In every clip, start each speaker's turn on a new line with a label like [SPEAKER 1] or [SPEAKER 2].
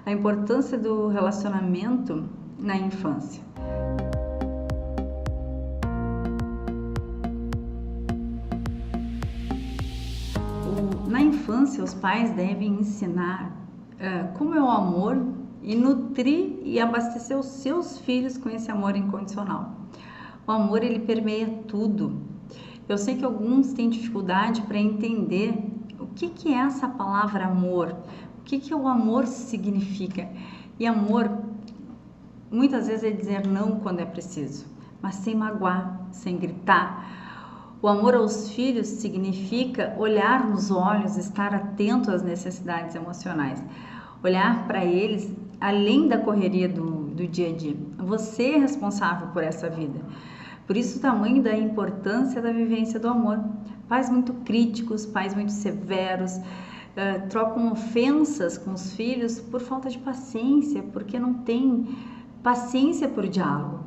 [SPEAKER 1] a importância do relacionamento na infância. Na infância, os pais devem ensinar como é o amor e nutrir e abastecer os seus filhos com esse amor incondicional. O amor, ele permeia tudo. Eu sei que alguns têm dificuldade para entender o que é essa palavra amor, o que o amor significa. E amor, muitas vezes, é dizer não quando é preciso, mas sem magoar, sem gritar. O amor aos filhos significa olhar nos olhos, estar atento às necessidades emocionais, olhar para eles além da correria do dia a dia. Você é responsável por essa vida. Por isso o tamanho da importância da vivência do amor. Pais muito críticos, pais muito severos, trocam ofensas com os filhos por falta de paciência, porque não tem paciência por diálogo.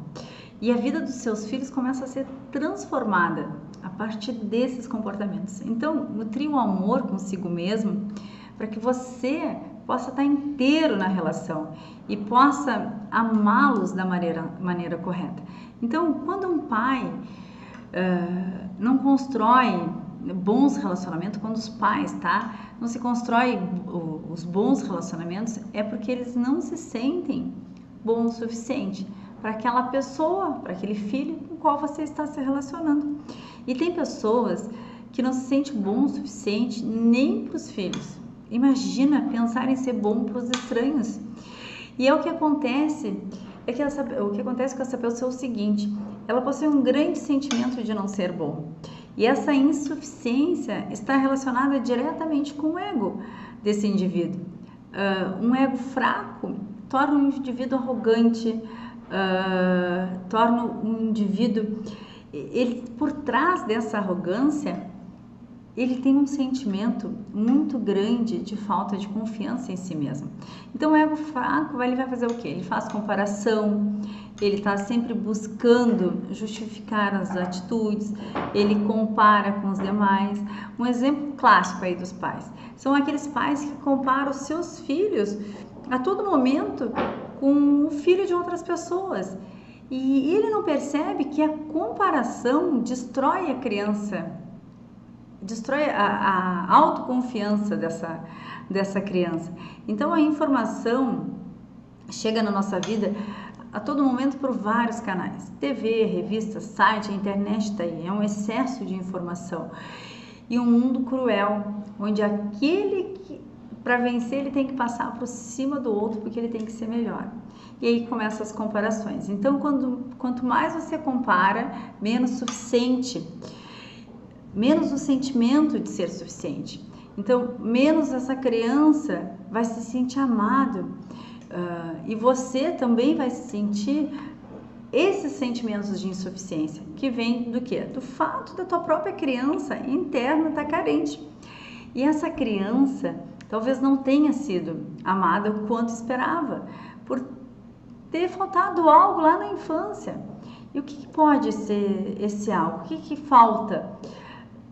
[SPEAKER 1] E a vida dos seus filhos começa a ser transformada a partir desses comportamentos. Então, nutrir o amor consigo mesmo para que você possa estar inteiro na relação e possa amá-los da maneira correta. Então, quando um pai não constrói bons relacionamentos, quando os pais, não se constrói os bons relacionamentos, é porque eles não se sentem bons o suficiente para aquela pessoa, para aquele filho com o qual você está se relacionando. E tem pessoas que não se sentem bom o suficiente nem para os filhos. Imagina pensar em ser bom para os estranhos. E o que acontece o que acontece com essa pessoa é o seguinte: ela possui um grande sentimento de não ser bom. E essa insuficiência está relacionada diretamente com o ego desse indivíduo. Um ego fraco torna um indivíduo arrogante, torna um indivíduo... por trás dessa arrogância, ele tem um sentimento muito grande de falta de confiança em si mesmo. Então, o ego fraco, ele vai fazer o quê? Ele faz comparação, ele está sempre buscando justificar as atitudes, ele compara com os demais. Um exemplo clássico aí dos pais são aqueles pais que comparam os seus filhos a todo momento com o filho de outras pessoas. E ele não percebe que a comparação destrói a criança, destrói a autoconfiança dessa criança. Então, a informação chega na nossa vida a todo momento por vários canais. TV, revista, site, a internet está aí. É um excesso de informação. E um mundo cruel, onde para vencer, ele tem que passar por cima do outro, porque ele tem que ser melhor. E aí começam as comparações. Então, quanto mais você compara, menos o sentimento de ser suficiente. Então, menos essa criança vai se sentir amado. E você também vai sentir esses sentimentos de insuficiência, que vem do quê? Do fato da tua própria criança interna estar carente. E essa criança talvez não tenha sido amada o quanto esperava, por ter faltado algo lá na infância. E o que pode ser esse algo? O que falta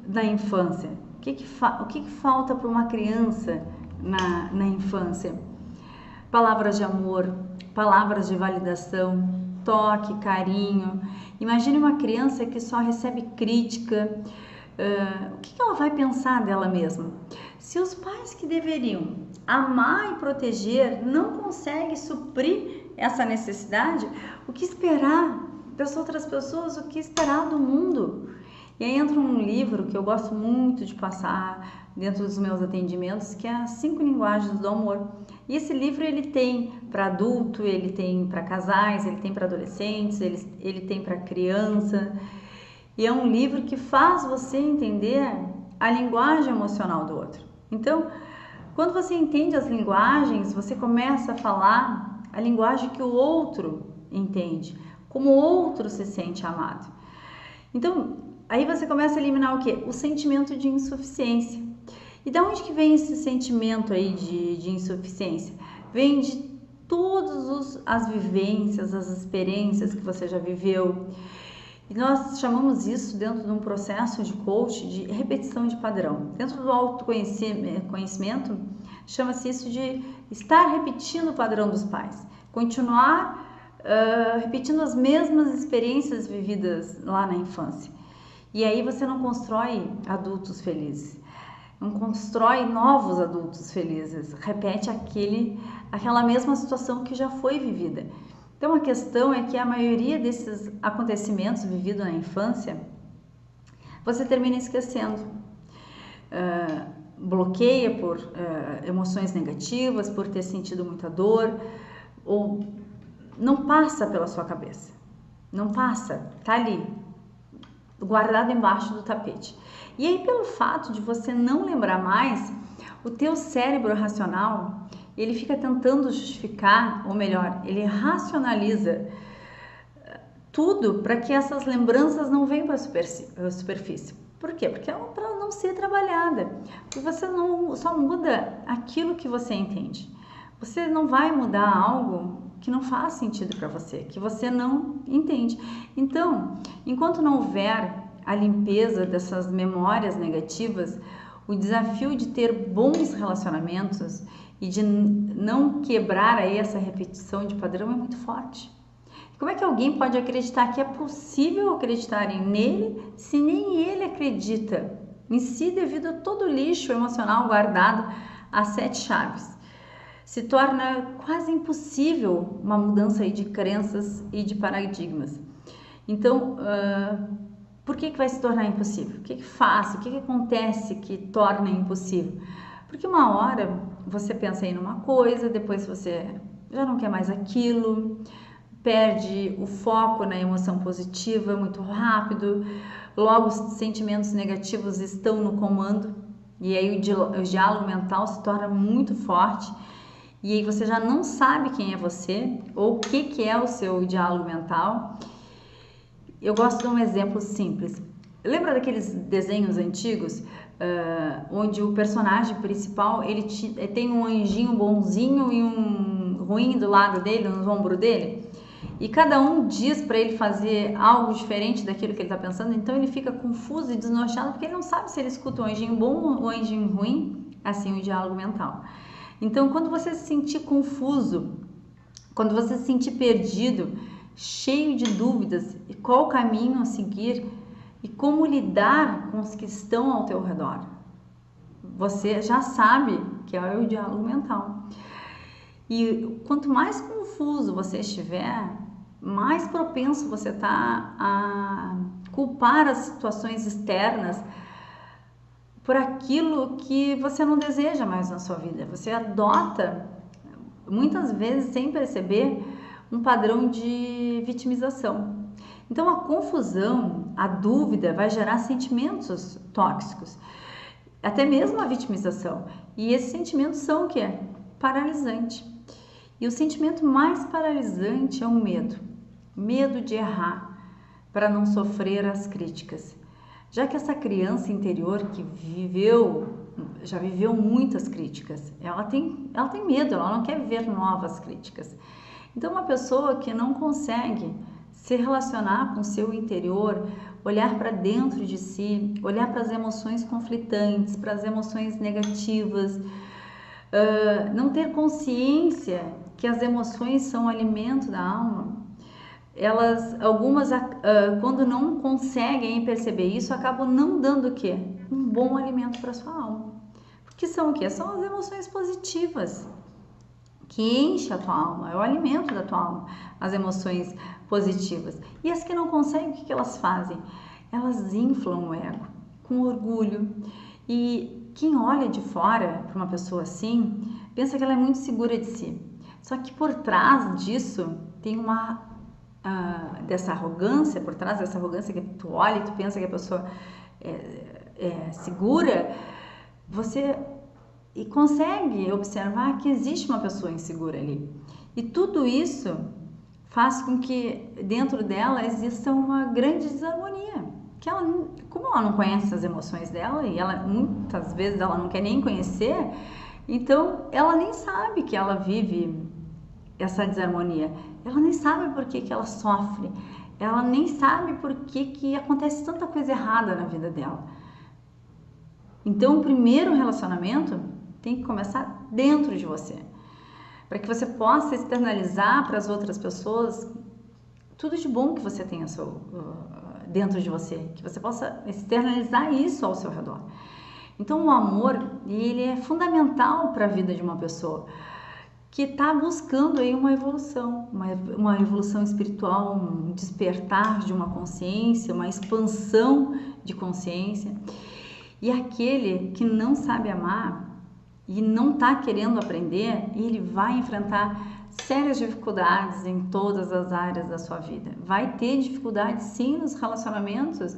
[SPEAKER 1] na infância? O que falta para uma criança na infância? Palavras de amor, palavras de validação, toque, carinho. Imagine uma criança que só recebe crítica. O que ela vai pensar dela mesma? Se os pais que deveriam amar e proteger não conseguem suprir essa necessidade, o que esperar das outras pessoas? O que esperar do mundo? E aí entra um livro que eu gosto muito de passar dentro dos meus atendimentos, que é as 5 linguagens do amor. E esse livro ele tem para adulto, ele tem para casais, ele tem para adolescentes, ele tem para criança. E é um livro que faz você entender a linguagem emocional do outro. Então, quando você entende as linguagens, você começa a falar a linguagem que o outro entende, como o outro se sente amado. Então, aí você começa a eliminar o quê? O sentimento de insuficiência. E da onde que vem esse sentimento aí de insuficiência? Vem de todas as vivências, as experiências que você já viveu. E nós chamamos isso, dentro de um processo de coach, de repetição de padrão. Dentro do autoconhecimento, Chama-se isso de estar repetindo o padrão dos pais, continuar repetindo as mesmas experiências vividas lá na infância. E aí você não constrói adultos felizes, não constrói novos adultos felizes, repete aquela mesma situação que já foi vivida. Então a questão é que a maioria desses acontecimentos vividos na infância, você termina esquecendo. Bloqueia por emoções negativas, por ter sentido muita dor, ou não passa pela sua cabeça, não passa, tá ali, guardado embaixo do tapete. E aí, pelo fato de você não lembrar mais, o teu cérebro racional, ele fica tentando justificar, ou melhor, ele racionaliza tudo para que essas lembranças não venham para a superfície. Por quê? Porque é para não ser trabalhada. Porque você não só muda aquilo que você entende. Você não vai mudar algo que não faz sentido para você, que você não entende. Então, enquanto não houver a limpeza dessas memórias negativas, o desafio de ter bons relacionamentos e de não quebrar aí essa repetição de padrão é muito forte. Como é que alguém pode acreditar que é possível acreditar nele se nem ele acredita em si devido a todo o lixo emocional guardado a 7 chaves? Se torna quase impossível uma mudança aí de crenças e de paradigmas. Então, por que vai se tornar impossível? O que faz? O que acontece que torna impossível? Porque uma hora você pensa em uma coisa, depois você já não quer mais aquilo, perde o foco na emoção positiva muito rápido, logo os sentimentos negativos estão no comando e aí o diálogo mental se torna muito forte. E aí você já não sabe quem é você ou o que é o seu diálogo mental. Eu gosto de um exemplo simples. Lembra daqueles desenhos antigos onde o personagem principal ele tem um anjinho bonzinho e um ruim do lado dele, no ombro dele? E cada um diz para ele fazer algo diferente daquilo que ele está pensando, então ele fica confuso e desnorteado porque ele não sabe se ele escuta o anjinho bom ou o anjinho ruim, assim o diálogo mental. Então, quando você se sentir confuso, quando você se sentir perdido, cheio de dúvidas, e qual o caminho a seguir e como lidar com os que estão ao teu redor, você já sabe que é o diálogo mental. E quanto mais confuso você estiver, mais propenso você está a culpar as situações externas por aquilo que você não deseja mais na sua vida. Você adota, muitas vezes sem perceber, um padrão de vitimização. Então a confusão, a dúvida vai gerar sentimentos tóxicos, até mesmo a vitimização. E esses sentimentos são o que é? Paralisante. E o sentimento mais paralisante é o medo. Medo de errar, para não sofrer as críticas. Já que essa criança interior que já viveu muitas críticas, ela tem medo, ela não quer ver novas críticas. Então, uma pessoa que não consegue se relacionar com o seu interior, olhar para dentro de si, olhar para as emoções conflitantes, para as emoções negativas, não ter consciência que as emoções são o alimento da alma, algumas quando não conseguem perceber isso, acabam não dando o quê? Um bom alimento para sua alma. Porque são o quê? São as emoções positivas que enchem a tua alma, é o alimento da tua alma, as emoções positivas. E as que não conseguem, o que elas fazem? Elas inflam o ego com orgulho. E quem olha de fora para uma pessoa assim, pensa que ela é muito segura de si. Só que por trás disso tem dessa arrogância, por trás dessa arrogância que tu olha e tu pensa que a pessoa é segura, você consegue observar que existe uma pessoa insegura ali. E tudo isso faz com que dentro dela exista uma grande desarmonia. Que como ela não conhece as emoções dela e muitas vezes ela não quer nem conhecer, então ela nem sabe que ela vive essa desarmonia. Ela nem sabe por que ela sofre. Ela nem sabe por que acontece tanta coisa errada na vida dela. Então, o primeiro relacionamento tem que começar dentro de você, para que você possa externalizar para as outras pessoas tudo de bom que você tem dentro de você, que você possa externalizar isso ao seu redor. Então o amor, ele é fundamental para a vida de uma pessoa que está buscando aí uma evolução, uma evolução espiritual, um despertar de uma consciência, uma expansão de consciência. E aquele que não sabe amar e não está querendo aprender, ele vai enfrentar sérias dificuldades em todas as áreas da sua vida. Vai ter dificuldades sim nos relacionamentos,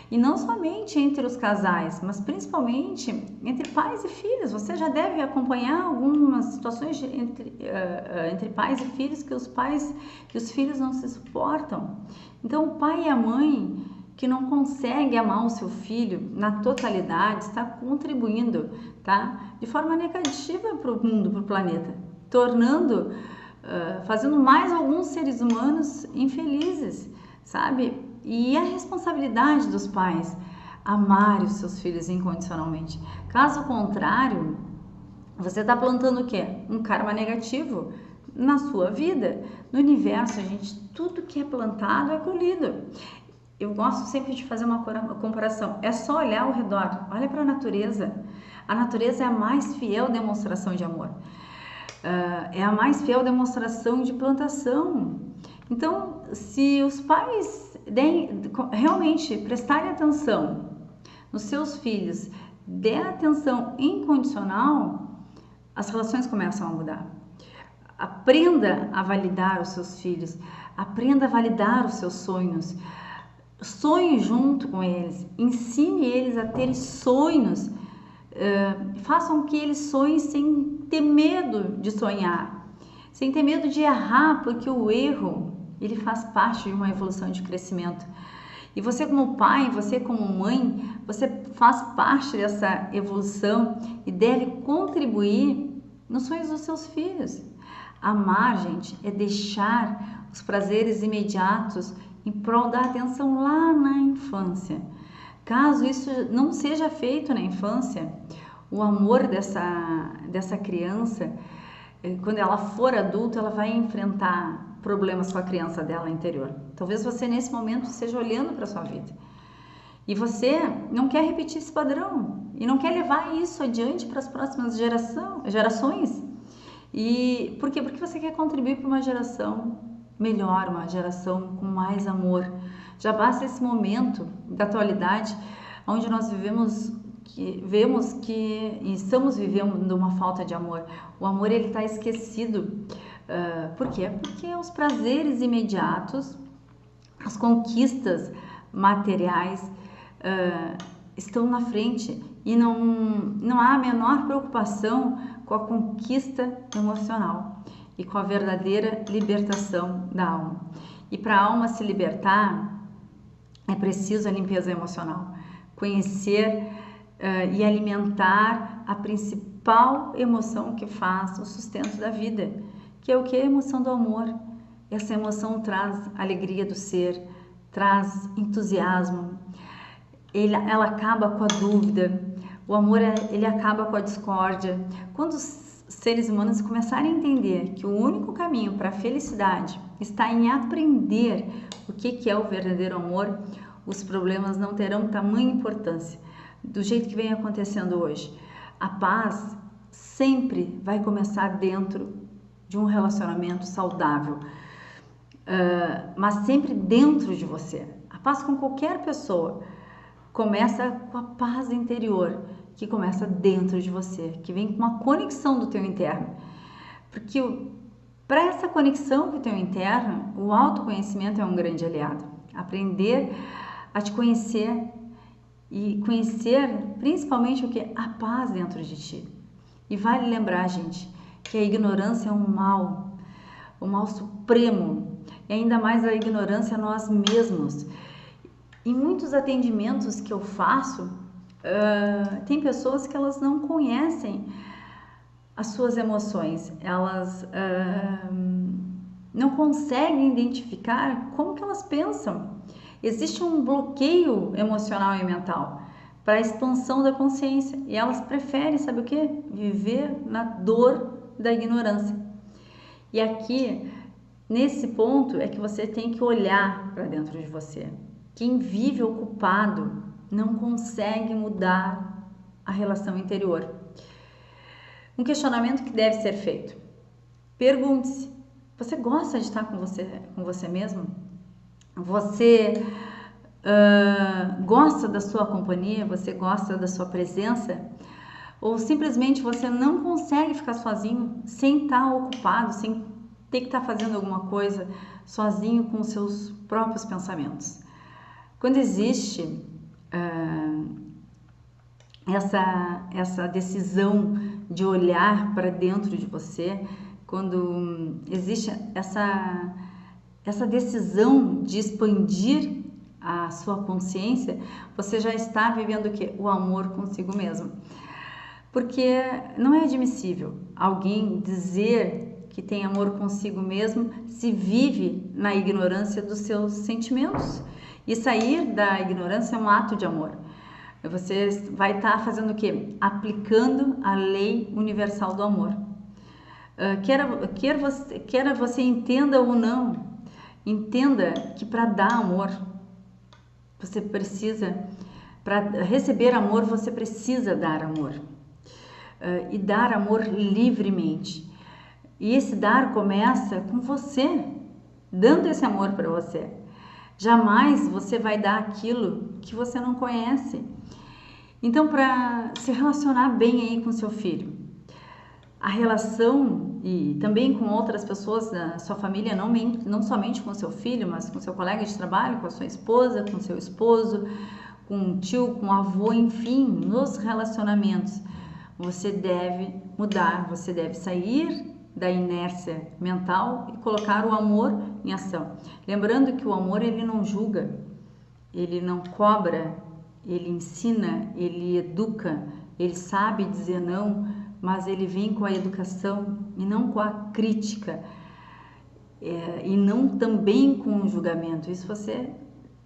[SPEAKER 1] e não somente entre os casais, mas principalmente entre pais e filhos. Você já deve acompanhar algumas situações entre pais e filhos que os filhos não se suportam. Então o pai e a mãe que não consegue amar o seu filho na totalidade está contribuindo, tá, de forma negativa para o mundo, para o planeta, fazendo mais alguns seres humanos infelizes, sabe? E a responsabilidade dos pais, amar os seus filhos incondicionalmente. Caso contrário, você está plantando o quê? Um karma negativo na sua vida. No universo, gente, tudo que é plantado é colhido. Eu gosto sempre de fazer uma comparação. É só olhar ao redor. Olha para a natureza. A natureza é a mais fiel demonstração de amor. É a mais fiel demonstração de plantação. Então, se os pais realmente prestarem atenção nos seus filhos, der atenção incondicional, as relações começam a mudar. Aprenda a validar os seus filhos, aprenda a validar os seus sonhos, sonhe junto com eles, ensine eles a ter sonhos, façam que eles sonhem sem ter medo de sonhar, sem ter medo de errar, porque o erro, ele faz parte de uma evolução de crescimento. E você como pai, você como mãe, você faz parte dessa evolução e deve contribuir nos sonhos dos seus filhos. Amar, gente, é deixar os prazeres imediatos em prol da atenção lá na infância. Caso isso não seja feito na infância, o amor dessa criança, quando ela for adulta, ela vai enfrentar problemas com a criança dela interior. Talvez você nesse momento esteja olhando para a sua vida e você não quer repetir esse padrão e não quer levar isso adiante para as próximas gerações. E por quê? Porque você quer contribuir para uma geração melhor, uma geração com mais amor. Já basta esse momento da atualidade onde nós vemos que estamos vivendo uma falta de amor. O amor, ele está esquecido. Por quê? Porque os prazeres imediatos, as conquistas materiais estão na frente e não há a menor preocupação com a conquista emocional e com a verdadeira libertação da alma. E para a alma se libertar, é preciso a limpeza emocional, conhecer e alimentar a principal emoção que faz o sustento da vida, que é o que? A emoção do amor. Essa emoção traz alegria do ser, traz entusiasmo, ela acaba com a dúvida, o amor ele acaba com a discórdia. Quando os seres humanos começarem a entender que o único caminho para a felicidade está em aprender o que é o verdadeiro amor, os problemas não terão tamanha importância, do jeito que vem acontecendo hoje. A paz sempre vai começar dentro de um relacionamento saudável, mas sempre dentro de você. A paz com qualquer pessoa começa com a paz interior, que começa dentro de você, que vem com uma conexão do teu interno. Porque para essa conexão com o teu interno, o autoconhecimento é um grande aliado. Aprender a te conhecer e conhecer principalmente o que é a paz dentro de ti. E vale lembrar, gente, que a ignorância é um mal supremo, e ainda mais a ignorância a nós mesmos. Em muitos atendimentos que eu faço, tem pessoas que elas não conhecem as suas emoções, elas não conseguem identificar como que elas pensam. Existe um bloqueio emocional e mental, para a expansão da consciência. E elas preferem, sabe o quê? Viver na dor da ignorância. E aqui, nesse ponto, é que você tem que olhar para dentro de você. Quem vive ocupado não consegue mudar a relação interior. Um questionamento que deve ser feito. Pergunte-se, você gosta de estar com você mesmo? Você gosta da sua companhia? Você gosta da sua presença? Ou simplesmente você não consegue ficar sozinho, sem estar ocupado, sem ter que estar fazendo alguma coisa sozinho com os seus próprios pensamentos? Quando existe essa decisão de olhar para dentro de você, quando existe essa decisão de expandir a sua consciência, você já está vivendo o quê? O amor consigo mesmo. Porque não é admissível alguém dizer que tem amor consigo mesmo se vive na ignorância dos seus sentimentos. E sair da ignorância é um ato de amor. Você vai estar fazendo o quê? Aplicando a lei universal do amor. Quer você entenda ou não, entenda que para dar amor, você precisa, para receber amor, você precisa dar amor. E dar amor livremente. E esse dar começa com você, dando esse amor para você. Jamais você vai dar aquilo que você não conhece. Então, para se relacionar bem aí com seu filho, a relação e também com outras pessoas da sua família, não somente com seu filho, mas com seu colega de trabalho, com a sua esposa, com seu esposo, com o tio, com o avô, enfim, nos relacionamentos. Você deve mudar, você deve sair da inércia mental e colocar o amor em ação. Lembrando que o amor, ele não julga, ele não cobra, ele ensina, ele educa, ele sabe dizer não, mas ele vem com a educação e não com a crítica, e não também com o julgamento. Isso você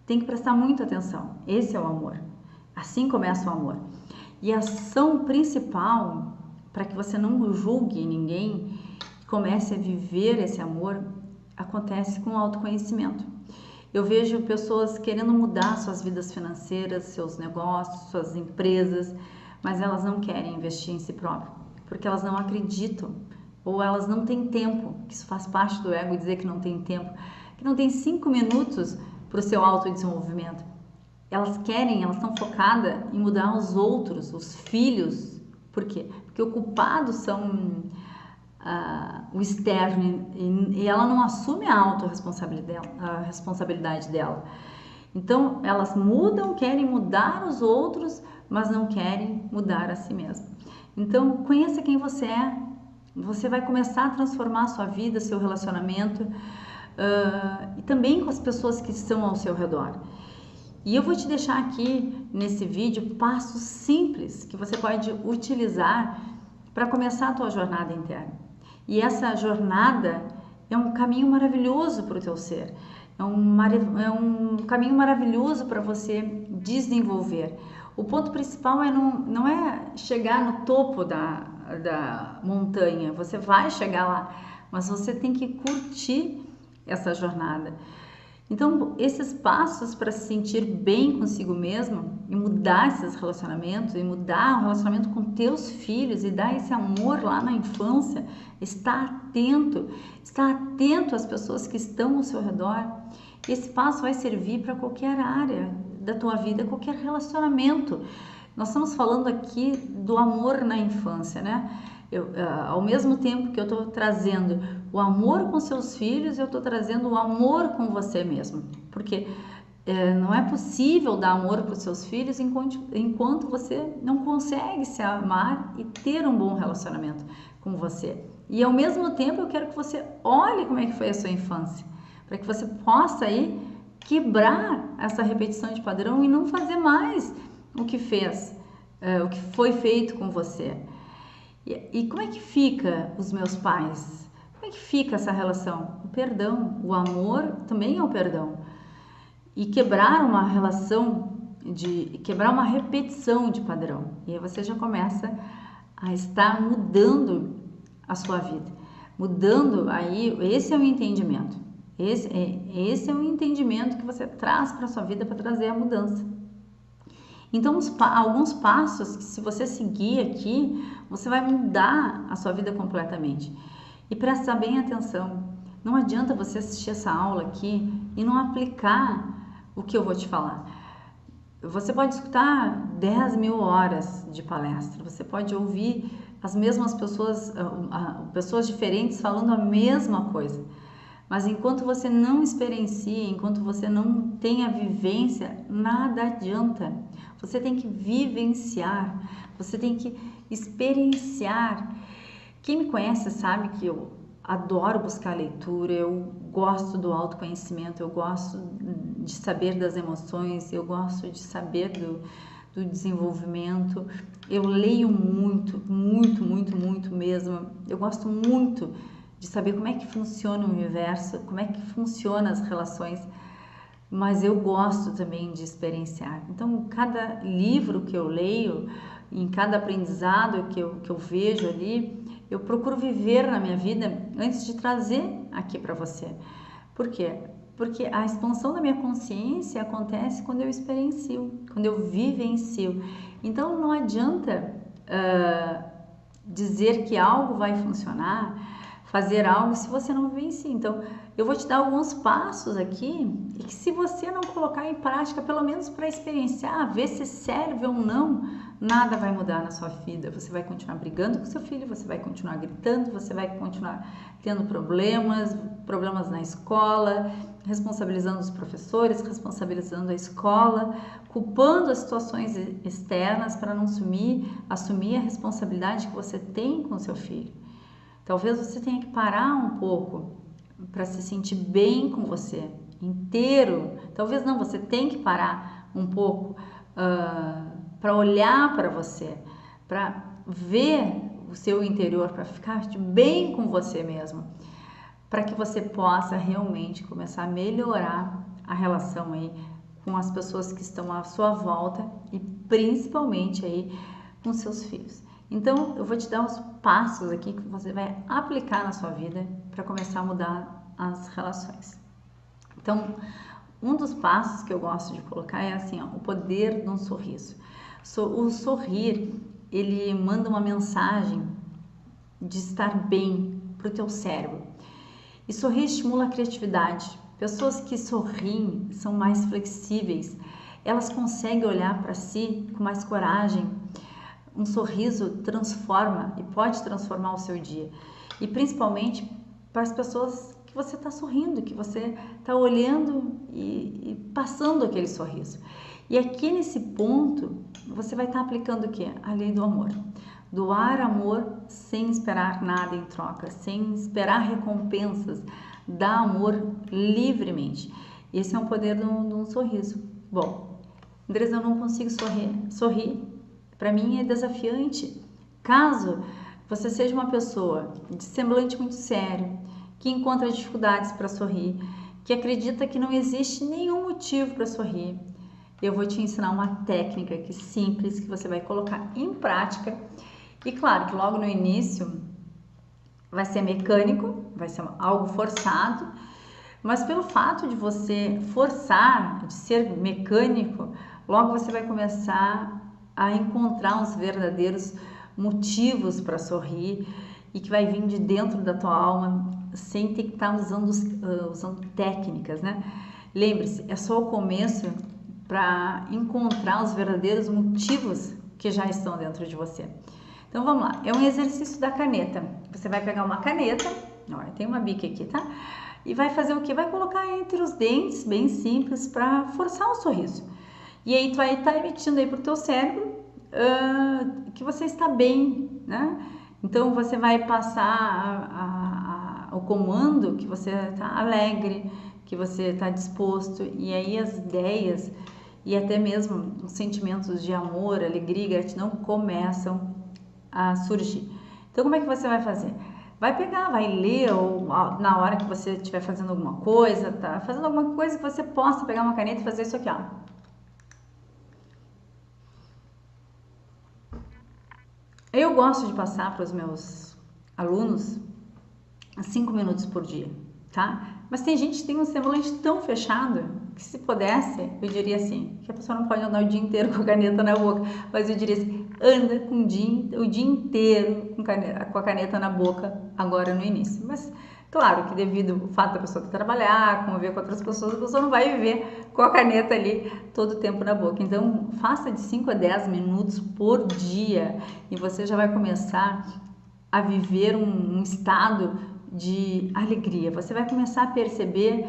[SPEAKER 1] tem que prestar muita atenção. Esse é o amor. Assim começa o amor. E a ação principal, para que você não julgue ninguém, comece a viver esse amor, acontece com o autoconhecimento. Eu vejo pessoas querendo mudar suas vidas financeiras, seus negócios, suas empresas, mas elas não querem investir em si próprias, porque elas não acreditam, ou elas não têm tempo, que isso faz parte do ego dizer que não tem tempo, que não tem 5 minutos para o seu autodesenvolvimento. Elas estão focadas em mudar os outros, os filhos. Por quê? Porque ocupados são o externo e ela não assume a responsabilidade dela. Então, elas mudam, querem mudar os outros, mas não querem mudar a si mesma. Então, conheça quem você é. Você vai começar a transformar a sua vida, seu relacionamento e também com as pessoas que estão ao seu redor. E eu vou te deixar aqui nesse vídeo passos simples que você pode utilizar para começar a tua jornada interna. E essa jornada é um caminho maravilhoso para o teu ser, é um caminho maravilhoso para você desenvolver. O ponto principal não é chegar no topo da montanha, você vai chegar lá, mas você tem que curtir essa jornada. Então, esses passos para se sentir bem consigo mesmo e mudar esses relacionamentos, e mudar o relacionamento com teus filhos e dar esse amor lá na infância, está atento às pessoas que estão ao seu redor. Esse passo vai servir para qualquer área da tua vida, qualquer relacionamento. Nós estamos falando aqui do amor na infância, né? Ao mesmo tempo que eu estou trazendo o amor com seus filhos, eu estou trazendo o amor com você mesmo. Porque não é possível dar amor para os seus filhos enquanto você não consegue se amar e ter um bom relacionamento com você. E ao mesmo tempo eu quero que você olhe como é que foi a sua infância, para que você possa aí quebrar essa repetição de padrão e não fazer mais o que foi feito com você. E como é que fica os meus pais? Como é que fica essa relação? O perdão, o amor também é o perdão. E quebrar uma relação de quebrar uma repetição de padrão. E aí você já começa a estar mudando a sua vida. Mudando aí, esse é o entendimento. Esse é o entendimento que você traz para a sua vida para trazer a mudança. Então, alguns passos que, se você seguir aqui, você vai mudar a sua vida completamente. E presta bem atenção, não adianta você assistir essa aula aqui e não aplicar o que eu vou te falar. Você pode escutar 10.000 horas de palestra, você pode ouvir as mesmas pessoas, pessoas diferentes falando a mesma coisa. Mas enquanto você não experiencia, enquanto você não tem a vivência, nada adianta. Você tem que vivenciar, você tem que experienciar. Quem me conhece sabe que eu adoro buscar leitura, eu gosto do autoconhecimento, eu gosto de saber das emoções, eu gosto de saber do desenvolvimento. Eu leio muito, muito, muito, muito mesmo. Eu gosto muito de saber como é que funciona o universo, como é que funcionam as relações, mas eu gosto também de experienciar. Então, cada livro que eu leio, em cada aprendizado que eu vejo ali, eu procuro viver na minha vida antes de trazer aqui para você. Por quê? Porque a expansão da minha consciência acontece quando eu experiencio, quando eu vivencio. Então, não adianta dizer que algo vai funcionar, fazer algo se você não vivencia. Então, eu vou te dar alguns passos aqui e que, se você não colocar em prática, pelo menos para experienciar, ver se serve ou não, nada vai mudar na sua vida. Você vai continuar brigando com seu filho, você vai continuar gritando, você vai continuar tendo problemas na escola, responsabilizando os professores, responsabilizando a escola, culpando as situações externas para não assumir a responsabilidade que você tem com seu filho. Talvez você tenha que parar um pouco para se sentir bem com você, inteiro. Talvez não, você tem que parar um pouco para olhar para você, para ver o seu interior, para ficar bem com você mesmo, para que você possa realmente começar a melhorar a relação aí com as pessoas que estão à sua volta e principalmente aí com seus filhos. Então, eu vou te dar os passos aqui que você vai aplicar na sua vida para começar a mudar as relações. Então, um dos passos que eu gosto de colocar é assim, ó, o poder de um sorriso. O sorrir, ele manda uma mensagem de estar bem para o teu cérebro. E sorrir estimula a criatividade. Pessoas que sorriem são mais flexíveis, elas conseguem olhar para si com mais coragem. Um sorriso transforma e pode transformar o seu dia. E principalmente para as pessoas que você está sorrindo, que você está olhando e passando aquele sorriso. E aqui nesse ponto, você vai estar aplicando o quê? A lei do amor. Doar amor sem esperar nada em troca, sem esperar recompensas. Dar amor livremente. Esse é o poder de um sorriso. Bom, Andressa, eu não consigo sorrir. Para mim é desafiante. Caso você seja uma pessoa de semblante muito sério, que encontra dificuldades para sorrir, que acredita que não existe nenhum motivo para sorrir, eu vou te ensinar uma técnica que simples, que você vai colocar em prática. E claro que logo no início vai ser mecânico, vai ser algo forçado, mas pelo fato de você forçar, de ser mecânico, logo você vai começar a encontrar os verdadeiros motivos para sorrir e que vai vir de dentro da tua alma, sem ter que estar usando técnicas, né? Lembre-se, é só o começo para encontrar os verdadeiros motivos que já estão dentro de você. Então vamos lá, é um exercício da caneta. Você vai pegar uma caneta, olha, tem uma bica aqui, tá? E vai fazer o que? Vai colocar entre os dentes, bem simples, para forçar o sorriso. E aí tu vai estar emitindo aí para o teu cérebro que você está bem, né? Então você vai passar o comando que você está alegre, que você está disposto, e aí as ideias e até mesmo os sentimentos de amor, alegria e gratidão começam a surgir. Então como é que você vai fazer? Vai pegar, vai ler, ou na hora que você estiver fazendo alguma coisa, tá fazendo alguma coisa que você possa pegar uma caneta e fazer isso aqui, ó. Eu gosto de passar para os meus alunos 5 minutos por dia, tá? Mas tem gente que tem um semblante tão fechado que, se pudesse, eu diria assim, que a pessoa não pode andar o dia inteiro com a caneta na boca, mas eu diria assim, anda com o dia inteiro com a caneta na boca agora no início. Mas claro que, devido ao fato da pessoa trabalhar, conviver com outras pessoas, a pessoa não vai viver com a caneta ali todo o tempo na boca. Então, faça de 5 a 10 minutos por dia e você já vai começar a viver um estado de alegria. Você vai começar a perceber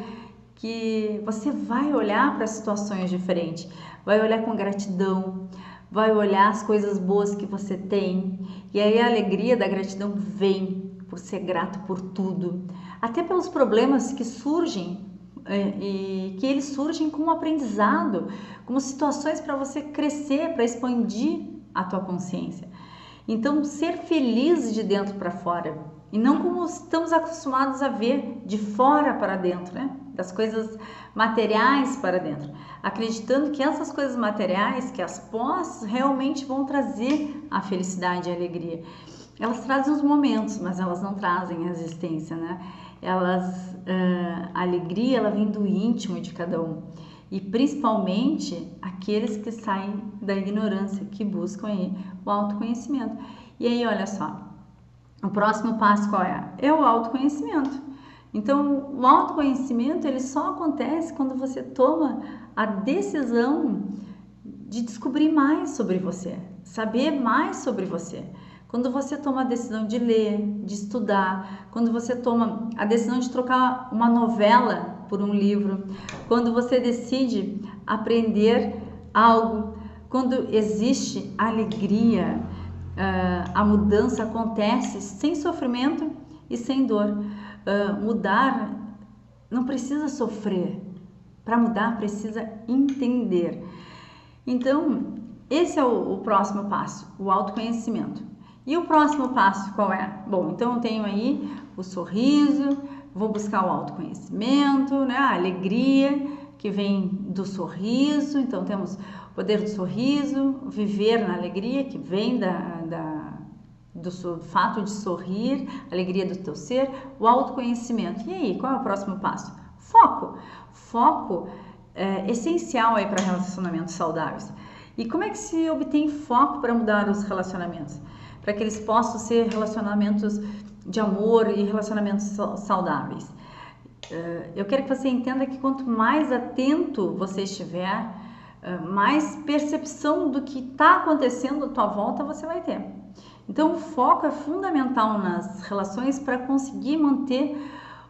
[SPEAKER 1] que você vai olhar para situações diferentes, vai olhar com gratidão, vai olhar as coisas boas que você tem, e aí a alegria da gratidão vem por ser grato por tudo, até pelos problemas que surgem, e que eles surgem como aprendizado, como situações para você crescer, para expandir a tua consciência. Então, ser feliz de dentro para fora, e não como estamos acostumados a ver, de fora para dentro, né? Das coisas materiais para dentro, acreditando que essas coisas materiais, que as posses, realmente vão trazer a felicidade e a alegria. Elas trazem os momentos, mas elas não trazem a existência, né? A alegria, ela vem do íntimo de cada um. E principalmente aqueles que saem da ignorância, que buscam aí o autoconhecimento. E aí, olha só, o próximo passo qual é? É o autoconhecimento. Então, o autoconhecimento, ele só acontece quando você toma a decisão de descobrir mais sobre você, saber mais sobre você. Quando você toma a decisão de ler, de estudar, quando você toma a decisão de trocar uma novela por um livro, quando você decide aprender algo, quando existe alegria, a mudança acontece sem sofrimento e sem dor. Mudar não precisa sofrer, para mudar precisa entender. Então, esse é o próximo passo, o autoconhecimento. E o próximo passo qual é? Bom, então eu tenho aí o sorriso, vou buscar o autoconhecimento, né? A alegria que vem do sorriso. Então temos o poder do sorriso, viver na alegria que vem do fato de sorrir, alegria do teu ser, o autoconhecimento. E aí, qual é o próximo passo? Foco. Foco é essencial aí para relacionamentos saudáveis. E como é que se obtém foco para mudar os relacionamentos? Para que eles possam ser relacionamentos de amor e relacionamentos saudáveis. Eu quero que você entenda que quanto mais atento você estiver, mais percepção do que está acontecendo à tua volta você vai ter. Então, o foco é fundamental nas relações para conseguir manter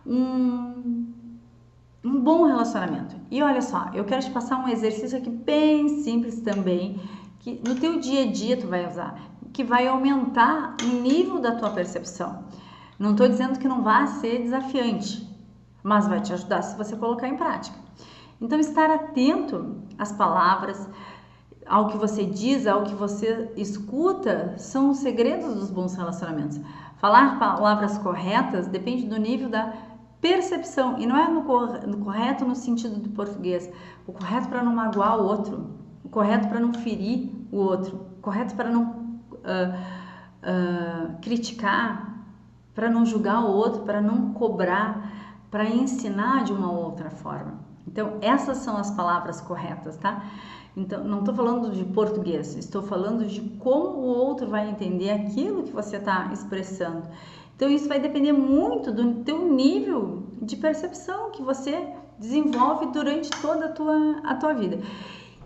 [SPEAKER 1] um bom relacionamento. E olha só, eu quero te passar um exercício aqui bem simples também, que no teu dia a dia tu vai usar, que vai aumentar o nível da tua percepção. Não estou dizendo que não vai ser desafiante, mas vai te ajudar se você colocar em prática. Então, estar atento às palavras, ao que você diz, ao que você escuta, são os segredos dos bons relacionamentos. Falar palavras corretas depende do nível da percepção, e não é no correto no sentido do português, o correto para não magoar o outro, o correto para não ferir o outro, o correto para não criticar, para não julgar o outro, para não cobrar, para ensinar de uma outra forma. Então, essas são as palavras corretas, tá? Então, não estou falando de português, estou falando de como o outro vai entender aquilo que você está expressando. Então, isso vai depender muito do teu nível de percepção que você desenvolve durante toda a tua vida.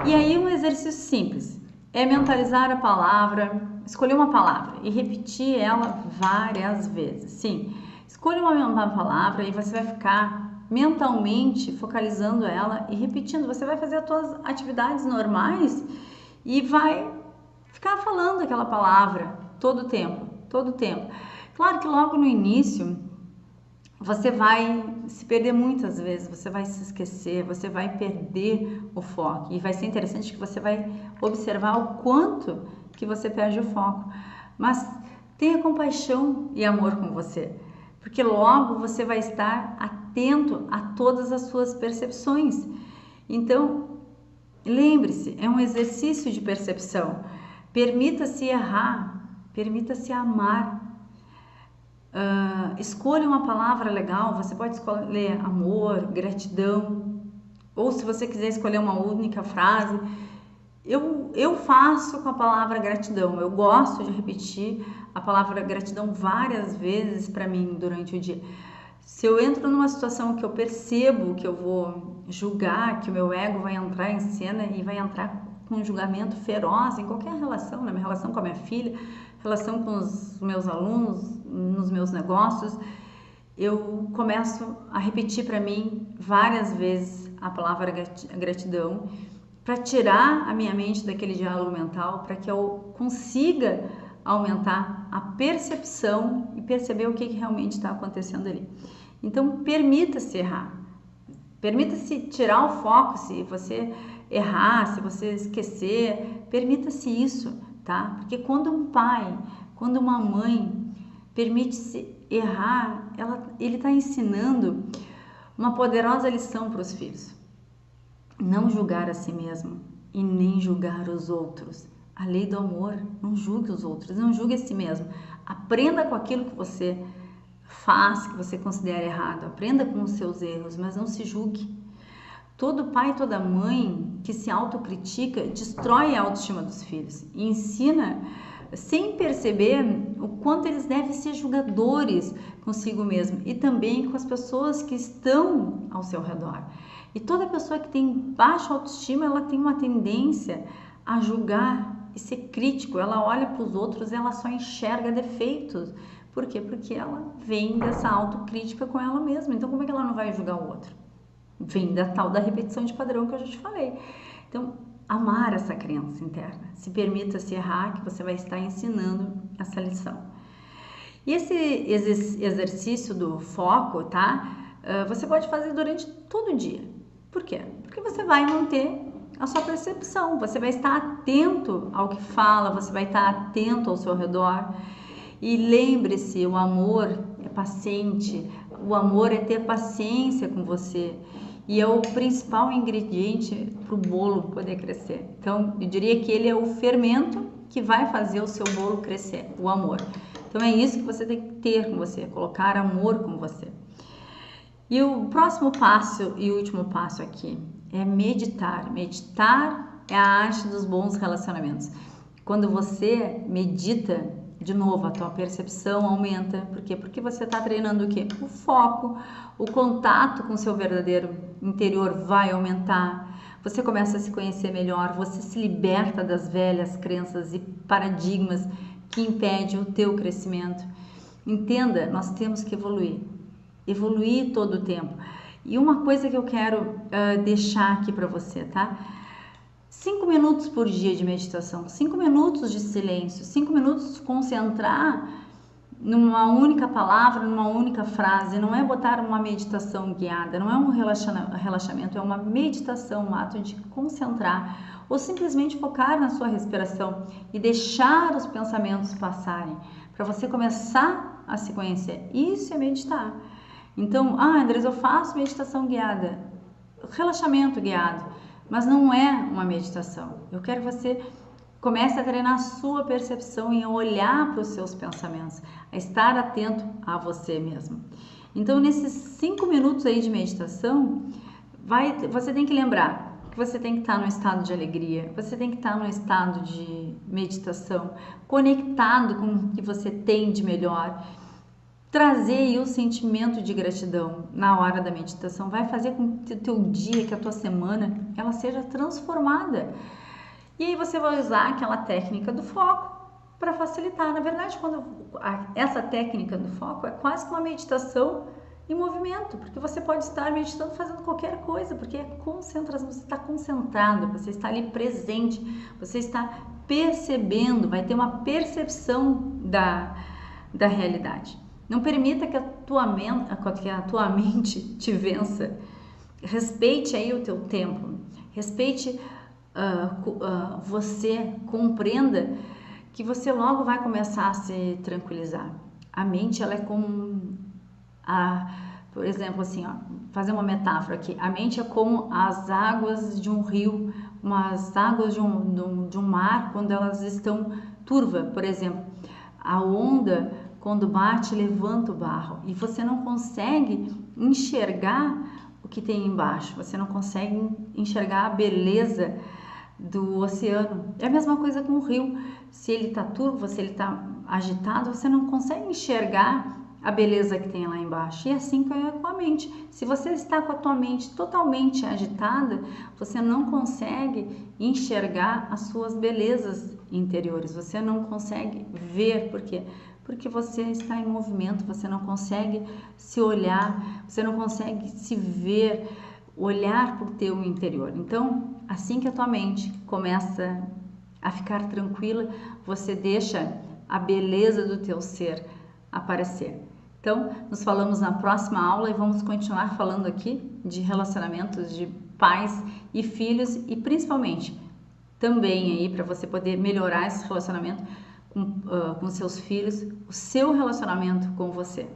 [SPEAKER 1] E aí, um exercício simples é mentalizar a palavra, escolher uma palavra e repetir ela várias vezes. Sim, escolha uma palavra e você vai ficar mentalmente focalizando ela e repetindo. Você vai fazer as suas atividades normais e vai ficar falando aquela palavra todo o tempo, todo o tempo. Claro que logo no início você vai se perder muitas vezes, você vai se esquecer, você vai perder o foco. E vai ser interessante que você vai observar o quanto que você perde o foco. Mas tenha compaixão e amor com você, porque logo você vai estar atento a todas as suas percepções. Então, lembre-se, é um exercício de percepção. Permita-se errar, permita-se amar. Escolha uma palavra legal, você pode escolher amor, gratidão, ou se você quiser escolher uma única frase. Eu faço com a palavra gratidão, eu gosto de repetir a palavra gratidão várias vezes para mim durante o dia. Se eu entro numa situação que eu percebo que eu vou julgar, que o meu ego vai entrar em cena e vai entrar com um julgamento feroz em qualquer relação, na minha relação com a minha filha, relação com os meus alunos, nos meus negócios, eu começo a repetir para mim várias vezes a palavra gratidão, para tirar a minha mente daquele diálogo mental, para que eu consiga aumentar a percepção e perceber o que realmente está acontecendo ali. Então, permita-se errar, permita-se tirar o foco se você errar, se você esquecer, permita-se isso, tá? Porque quando um pai, quando uma mãe permite-se errar, ele está ensinando uma poderosa lição para os filhos. Não julgar a si mesmo e nem julgar os outros. A lei do amor, não julgue os outros, não julgue a si mesmo. Aprenda com aquilo que você faz, que você considera errado. Aprenda com os seus erros, mas não se julgue. Todo pai, toda mãe que se autocritica destrói a autoestima dos filhos e ensina sem perceber o quanto eles devem ser julgadores consigo mesmo e também com as pessoas que estão ao seu redor. E toda pessoa que tem baixa autoestima, ela tem uma tendência a julgar e ser crítico. Ela olha para os outros, ela só enxerga defeitos. Por quê? Porque ela vem dessa autocrítica com ela mesma. Então, como é que ela não vai julgar o outro? Vem da tal da repetição de padrão que eu já te falei. Então, amar essa crença interna. Se permita se errar, que você vai estar ensinando essa lição. E esse exercício do foco, tá? Você pode fazer durante todo o dia. Por quê? Porque você vai manter a sua percepção, você vai estar atento ao que fala, você vai estar atento ao seu redor. E lembre-se, o amor é paciente, o amor é ter paciência com você. E é o principal ingrediente para o bolo poder crescer. Então, eu diria que ele é o fermento que vai fazer o seu bolo crescer, o amor. Então, é isso que você tem que ter com você, colocar amor com você. E o próximo passo e último passo aqui é meditar. Meditar é a arte dos bons relacionamentos. Quando você medita, de novo, a tua percepção aumenta. Por quê? Porque você está treinando o quê? O foco, o contato com o seu verdadeiro interior vai aumentar. Você começa a se conhecer melhor, você se liberta das velhas crenças e paradigmas que impedem o teu crescimento. Entenda, nós temos que evoluir todo o tempo. E uma coisa que eu quero deixar aqui para você, tá? 5 minutos por dia de meditação, 5 minutos de silêncio, 5 minutos de concentrar numa única palavra, numa única frase. Não é botar uma meditação guiada, não é um relaxamento, é uma meditação, um ato de concentrar ou simplesmente focar na sua respiração e deixar os pensamentos passarem para você começar a se conhecer. Isso é meditar. Então, Andressa, eu faço meditação guiada, relaxamento guiado, mas não é uma meditação. Eu quero que você comece a treinar a sua percepção e a olhar para os seus pensamentos, a estar atento a você mesmo. Então, nesses 5 minutos aí de meditação, você tem que lembrar que você tem que estar no estado de alegria, você tem que estar no estado de meditação, conectado com o que você tem de melhor. Trazer aí o sentimento de gratidão na hora da meditação vai fazer com que o teu dia, que a tua semana, ela seja transformada. E aí você vai usar aquela técnica do foco para facilitar. Na verdade, essa técnica do foco é quase que uma meditação em movimento, porque você pode estar meditando fazendo qualquer coisa, porque é concentração, você está concentrado, você está ali presente, você está percebendo, vai ter uma percepção da realidade. Não permita que a tua mente te vença. Respeite aí o teu tempo. Respeite você. Compreenda que você logo vai começar a se tranquilizar. A mente, ela é como por exemplo, assim, fazer uma metáfora aqui. A mente é como as águas de um rio, as águas de um mar quando elas estão turvas, por exemplo. A onda, quando bate, levanta o barro e você não consegue enxergar o que tem embaixo, você não consegue enxergar a beleza do oceano. É a mesma coisa com o rio. Se ele está turvo, se ele está agitado, você não consegue enxergar a beleza que tem lá embaixo. E assim é com a mente. Se você está com a tua mente totalmente agitada, você não consegue enxergar as suas belezas interiores. Você não consegue ver, porque você está em movimento, você não consegue se olhar, você não consegue se ver, olhar para o teu interior. Então, assim que a tua mente começa a ficar tranquila, você deixa a beleza do teu ser aparecer. Então, nos falamos na próxima aula e vamos continuar falando aqui de relacionamentos de pais e filhos e principalmente também aí para você poder melhorar esse relacionamento com seus filhos, o seu relacionamento com você.